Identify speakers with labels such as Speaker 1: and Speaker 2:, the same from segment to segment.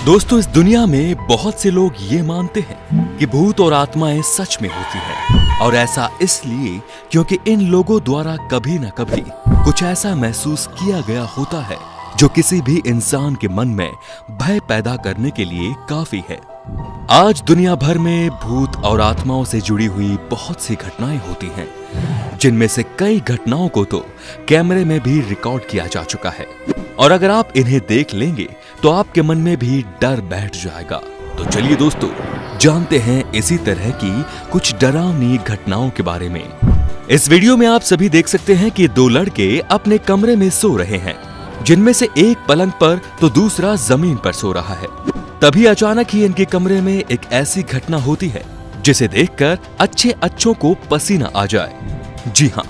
Speaker 1: दोस्तों, इस दुनिया में बहुत से लोग ये मानते हैं कि भूत और आत्माएं सच में होती हैं, और ऐसा इसलिए क्योंकि इन लोगों द्वारा कभी न कभी कुछ ऐसा महसूस किया गया होता है जो किसी भी इंसान के मन में भय पैदा करने के लिए काफी है। आज दुनिया भर में भूत और आत्माओं से जुड़ी हुई बहुत सी घटनाएं होती हैं, जिनमें से कई घटनाओं को तो कैमरे में भी रिकॉर्ड किया जा चुका है, और अगर आप इन्हें देख लेंगे तो आपके मन में भी डर बैठ जाएगा। तो चलिए दोस्तों, जानते हैं इसी तरह की कुछ डरावनी घटनाओं के बारे में। इस वीडियो में आप सभी देख सकते हैं कि दो लड़के अपने कमरे में सो रहे हैं, जिनमें से एक पलंग पर तो दूसरा जमीन पर सो रहा है। तभी अचानक ही इनके कमरे में एक ऐसी घटना होती है जिसे देखकर अच्छों को पसीना आ जाए। जी हाँ,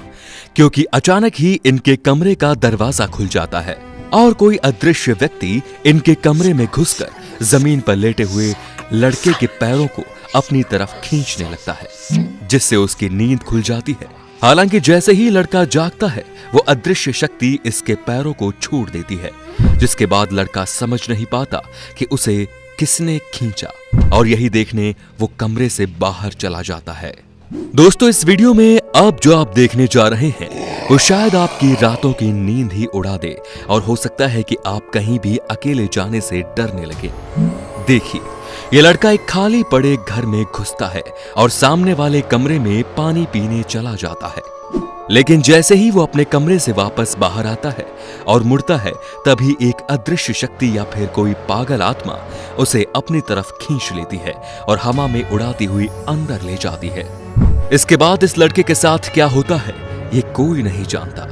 Speaker 1: क्योंकि अचानक ही इनके कमरे का दरवाजा खुल जाता है और कोई अदृश्य व्यक्ति इनके कमरे में घुसकर जमीन पर लेटे हुए लड़के के पैरों को अपनी तरफ खींचने लगता है, जिससे उसकी नींद खुल जाती है। हालांकि जैसे ही लड़का जागता है, वो अदृश्य शक्ति इसके पैरों को छोड़ देती है, जिसके बाद लड़का समझ नहीं पाता कि उसे किसने खींचा, और यही देखने वो कमरे से बाहर चला जाता है। दोस्तों, इस वीडियो में अब जो आप देखने जा रहे हैं वो शायद आपकी रातों की नींद ही उड़ा दे, और हो सकता है कि आप कहीं भी अकेले जाने से डरने लगे। देखिए, ये लड़का एक खाली पड़े घर में घुसता है और सामने वाले कमरे में पानी पीने चला जाता है, लेकिन जैसे ही वो अपने कमरे से वापस बाहर आता है और मुड़ता है, तभी एक अदृश्य शक्ति या फिर कोई पागल आत्मा उसे अपनी तरफ खींच लेती है और हवा में उड़ाती हुई अंदर ले जाती है। इसके बाद इस लड़के के साथ क्या होता है, ये कोई नहीं जानता।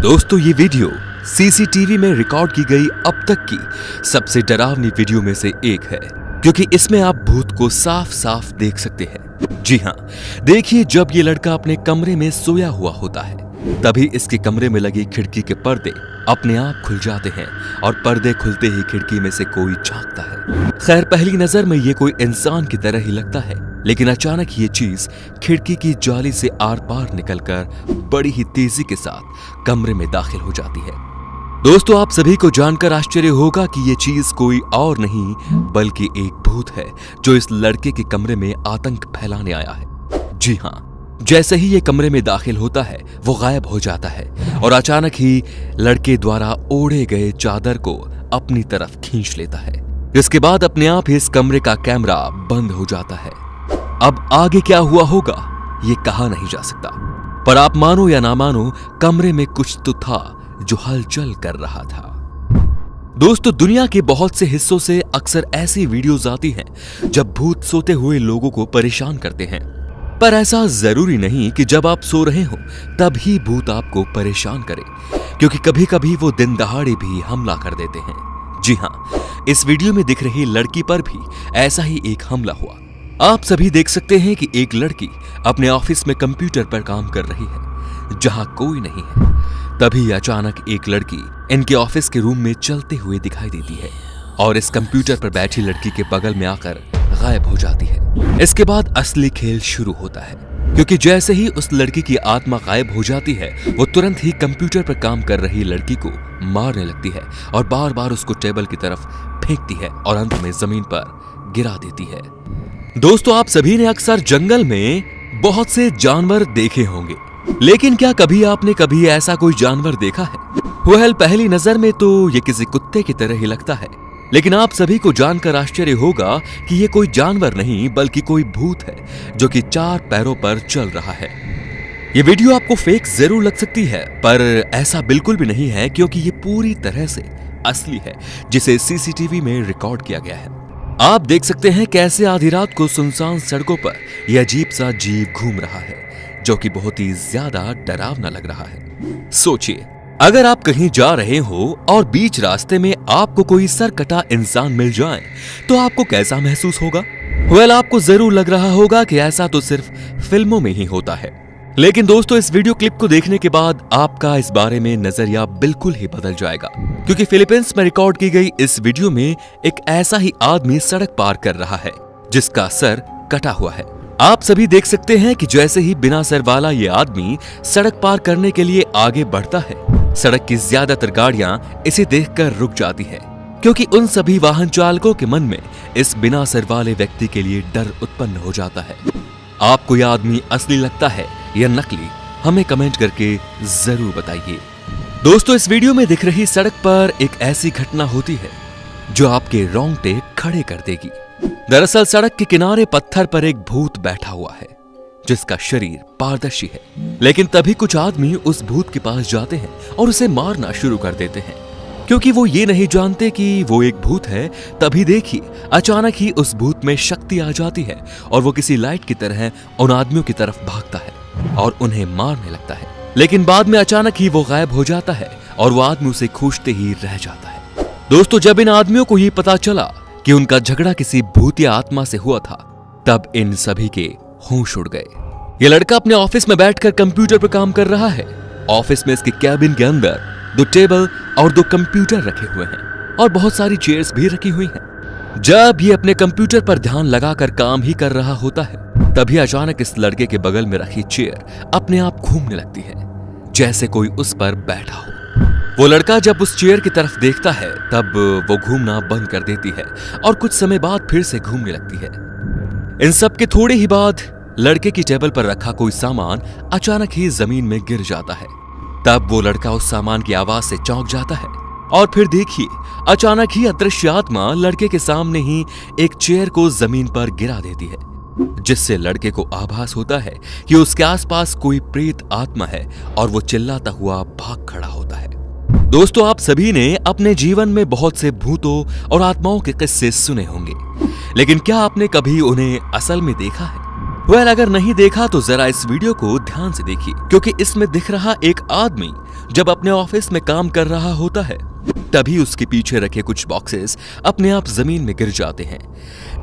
Speaker 1: दोस्तों, ये वीडियो सीसीटीवी में रिकॉर्ड की गई अब तक की सबसे डरावनी वीडियो में से एक है, क्योंकि इसमें आप भूत को साफ साफ देख सकते हैं। जी हाँ, देखिए, जब ये लड़का अपने कमरे में सोया हुआ होता है, तभी इसके कमरे में लगी खिड़की के पर्दे अपने आप खुल जाते हैं, और पर्दे खुलते ही खिड़की में से कोई झांकता है। खैर, पहली नजर में ये कोई इंसान की तरह ही लगता है, लेकिन अचानक ये चीज खिड़की की जाली से आर पार निकलकर बड़ी ही तेजी के साथ कमरे में दाखिल हो जाती है। दोस्तों, आप सभी को जानकर आश्चर्य होगा कि ये चीज कोई और नहीं बल्कि एक भूत है, जो इस लड़के के कमरे में आतंक फैलाने आया है। जी हाँ, जैसे ही ये कमरे में दाखिल होता है, वो गायब हो जाता है और अचानक ही लड़के द्वारा ओढ़े गए चादर को अपनी तरफ खींच लेता है, जिसके बाद अपने आप ही इस कमरे का कैमरा बंद हो जाता है। अब आगे क्या हुआ होगा ये कहा नहीं जा सकता, पर आप मानो या ना मानो, कमरे में कुछ तो था जो हलचल कर रहा था। दोस्तों, दुनिया के बहुत से हिस्सों से अक्सर ऐसी वीडियोस आती हैं जब भूत सोते हुए लोगों को परेशान करते हैं, पर ऐसा जरूरी नहीं कि जब आप सो रहे हो तभी भूत आपको परेशान करे, क्योंकि कभी कभी वो दिन दहाड़े भी हमला कर देते हैं। जी हाँ, इस वीडियो में दिख रही लड़की पर भी ऐसा ही एक हमला हुआ। आप सभी देख सकते हैं कि एक लड़की अपने ऑफिस में कंप्यूटर पर काम कर रही है, जहां कोई नहीं है। तभी अचानक एक लड़की इनके ऑफिस के रूम में चलते हुए दिखाई देती है, और इस कंप्यूटर पर बैठी लड़की के बगल में आकर गायब हो जाती है। इसके बाद असली खेल शुरू होता है, क्योंकि जैसे ही उस लड़की की आत्मा गायब हो जाती है, वो तुरंत ही कंप्यूटर पर काम कर रही लड़की को मारने लगती है और बार बार उसको टेबल की तरफ फेंकती है और अंत में जमीन पर गिरा देती है। दोस्तों, आप सभी ने अक्सर जंगल में बहुत से जानवर देखे होंगे, लेकिन क्या कभी आपने कभी ऐसा कोई जानवर देखा है? वेल, पहली नजर में तो ये किसी कुत्ते की तरह ही लगता है, लेकिन आप सभी को जानकर आश्चर्य होगा कि ये कोई जानवर नहीं बल्कि कोई भूत है, जो कि 4 पैरों पर चल रहा है। ये वीडियो आपको फेक जरूर लग सकती है, पर ऐसा बिल्कुल भी नहीं है, क्योंकि ये पूरी तरह से असली है, जिसे सीसीटीवी में रिकॉर्ड किया गया है। आप देख सकते हैं कैसे आधी रात को सुनसान सड़कों पर यह अजीब सा जीव घूम रहा है, जो कि बहुत ही ज्यादा डरावना लग रहा है। सोचिए, अगर आप कहीं जा रहे हो और बीच रास्ते में आपको कोई सरकटा इंसान मिल जाए, तो आपको कैसा महसूस होगा? वेल, आपको जरूर लग रहा होगा कि ऐसा तो सिर्फ फिल्मों में ही होता है, लेकिन दोस्तों, इस वीडियो क्लिप को देखने के बाद आपका इस बारे में नजरिया बिल्कुल ही बदल जाएगा, क्योंकि फिलीपींस में रिकॉर्ड की गई इस वीडियो में एक ऐसा ही आदमी सड़क पार कर रहा है, जिसका सर कटा हुआ है। आप सभी देख सकते हैं कि जैसे ही बिना सर वाला ये आदमी सड़क पार करने के लिए आगे बढ़ता है, सड़क की ज्यादातर गाड़ियां इसे देखकर रुक जाती है, क्योंकि उन सभी वाहन चालकों के मन में इस बिना सिर वाले व्यक्ति के लिए डर उत्पन्न हो जाता है। आपको यह आदमी असली लगता है या नकली, हमें कमेंट करके जरूर बताइए। दोस्तों, इस वीडियो में दिख रही सड़क पर एक ऐसी घटना होती है जो आपके रोंगटे खड़े कर देगी। दरअसल सड़क के किनारे पत्थर पर एक भूत बैठा हुआ है जिसका शरीर पारदर्शी है, लेकिन तभी कुछ आदमी उस भूत के पास जाते हैं और उसे मारना शुरू कर देते हैं। क्योंकि वो ये नहीं जानते कि वो एक भूत है, तभी देखिए अचानक ही उस भूत में शक्ति आ जाती है और वो किसी लाइट की तरह उन आदमियों की तरफ भागता है और उन्हें मारने लगता है। लेकिन बाद में अचानक ही वो गायब हो जाता है और वो आदमी उसे खोजते ही रह जाता है। दोस्तों, जब इन आदमियों को ये पता चला कि उनका झगड़ा किसी भूतिया आत्मा से हुआ था, तब इन सभी के होश उड़ गए। ये लड़का अपने ऑफिस में बैठकर कंप्यूटर पर काम कर रहा है। ऑफिस में इसके कैबिन के अंदर 2 टेबल और 2 कंप्यूटर रखे हुए हैं और बहुत सारी चेयर्स भी रखी हुई हैं। जब ये अपने कंप्यूटर पर ध्यान लगाकर काम ही कर रहा होता है, तभी अचानक इस लड़के के बगल में रखी चेयर अपने आप घूमने लगती है, जैसे कोई उस पर बैठा हो। वो लड़का जब उस चेयर की तरफ देखता है, तब वो घूमना बंद कर देती है और कुछ समय बाद फिर से घूमने लगती है। इन सब के थोड़े ही बाद लड़के की टेबल पर रखा कोई सामान अचानक ही जमीन में गिर जाता है। तब वो लड़का उस सामान की आवाज से चौंक जाता है और फिर देखिए अचानक ही अदृश्य आत्मा लड़के के सामने ही एक चेयर को जमीन पर गिरा देती है, जिससे लड़के को आभास होता है कि उसके आसपास कोई प्रेत आत्मा है और वो चिल्लाता हुआ भाग खड़ा होता है। दोस्तों, आप सभी ने अपने जीवन में बहुत से भूतों और आत्माओं के किस्से सुने होंगे, लेकिन क्या आपने कभी उन्हें असल में देखा है? वेल, अगर नहीं देखा तो जरा इस वीडियो को ध्यान से देखिए, क्योंकि इसमें दिख रहा एक आदमी जब अपने ऑफिस में काम कर रहा होता है, तभी उसके पीछे रखे कुछ बॉक्सेस अपने आप जमीन में गिर जाते हैं,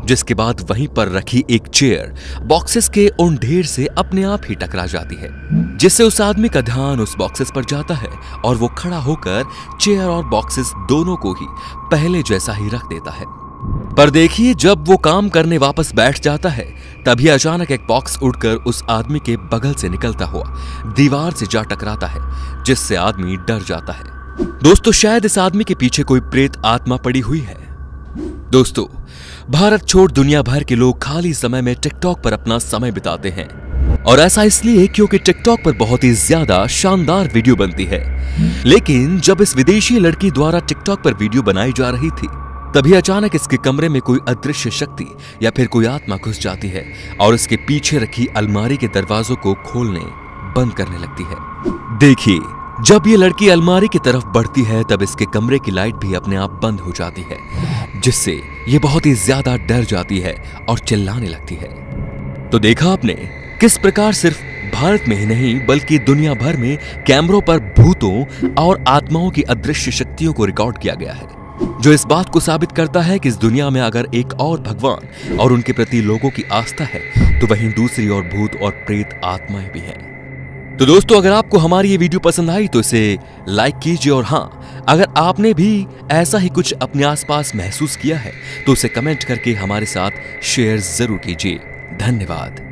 Speaker 1: जिसके बाद वहीं पर रखी एक चेयर बॉक्सेस के उन ढेर से अपने आप ही टकरा जाती है, जिससे उस आदमी का ध्यान उस बॉक्सेस पर जाता है और वो खड़ा होकर चेयर और बॉक्सेस दोनों को ही पहले जैसा ही रख देता है। पर देखिए, जब वो काम करने वापस बैठ जाता है, तभी अचानक एक बॉक्स उड़कर उस आदमी के बगल से निकलता हुआ दीवार से जा टकराता है, जिससे आदमी डर जाता है। दोस्तों, शायद इस आदमी के पीछे कोई प्रेत आत्मा पड़ी हुई है। दोस्तों, भारत छोड़ दुनिया भर के लोग खाली समय में टिकटॉक पर अपना समय बिताते हैं, और ऐसा इसलिए क्योंकि टिकटॉक पर बहुत ही ज्यादा शानदार वीडियो बनती है। लेकिन जब इस विदेशी लड़की द्वारा टिकटॉक पर वीडियो बनाई जा रही थी, तभी अचानक इसके कमरे में कोई अदृश्य शक्ति या फिर कोई आत्मा घुस जाती है और इसके पीछे रखी अलमारी के दरवाजों को खोलने बंद करने लगती है। देखिए, जब ये लड़की अलमारी की तरफ बढ़ती है, तब इसके कमरे की लाइट भी अपने आप बंद हो जाती है, जिससे ये बहुत ही ज्यादा डर जाती है और चिल्लाने लगती है। तो देखा आपने किस प्रकार सिर्फ भारत में ही नहीं बल्कि दुनिया भर में कैमरों पर भूतों और आत्माओं की अदृश्य शक्तियों को रिकॉर्ड किया गया है, जो इस बात को साबित करता है कि इस दुनिया में अगर एक और भगवान और उनके प्रति लोगों की आस्था है, तो वहीं दूसरी ओर भूत और प्रेत आत्माएं भी हैं। तो दोस्तों, अगर आपको हमारी ये वीडियो पसंद आई तो इसे लाइक कीजिए, और हाँ, अगर आपने भी ऐसा ही कुछ अपने आसपास महसूस किया है तो उसे कमेंट करके हमारे साथ शेयर जरूर कीजिए। धन्यवाद।